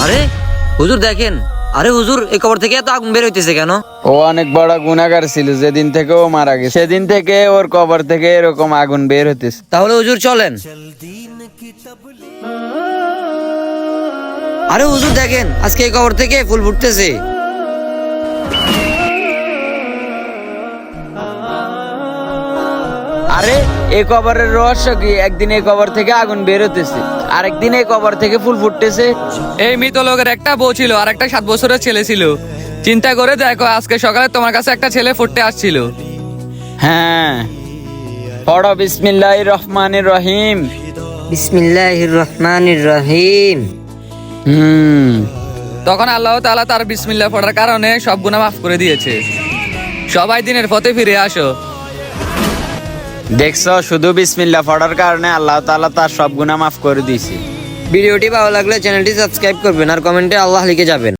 আরে হুজুর দেখেন, আরে হুজুর এই কবর থেকে এত আগুন বের হইতেছে কেন? ও অনেক বড় গুনাহগার ছিল, যেদিন থেকে ও মারা গেছে সেদিন থেকে ওর কবর থেকে এরকম আগুন বের হতেছে। তাহলে হুজুর চলেন। আরে হুজুর দেখেন, আজকে এই কবর থেকে ফুল ফুটতেছে। আরে এই কবরের রহস্য কি? একদিন এই কবর থেকে আগুন বের হতেছে, আরেকদিন এই কবর থেকে ফুল ফুটতেছে। এই মৃত লোকের একটা বউ ছিল আর একটা 7 বছরের ছেলে ছিল। চিন্তা করে দেখো, আজকে সকালে তোমার কাছে একটা ছেলে ফুটতে আসছিল। হ্যাঁ, পড়ো বিসমিল্লাহির রহমানির রহিম। বিসমিল্লাহির রহমানির রহিম। তখন আল্লাহ তাআলা তার বিসমিল্লাহ পড়ার কারণে সব গুনাহ মাফ করে দিয়েছে। সবাই দিনের পথে ফিরে আসো। দেখছো, শুধু বিসমিল্লাহ পড়ার কারণে আল্লাহ তাআলা তার সব গুনাহ মাফ করে দিয়েছে। ভিডিওটি ভালো লাগলে চ্যানেলটি সাবস্ক্রাইব করবেন আর কমেন্টে আল্লাহ লিখে যাবেন।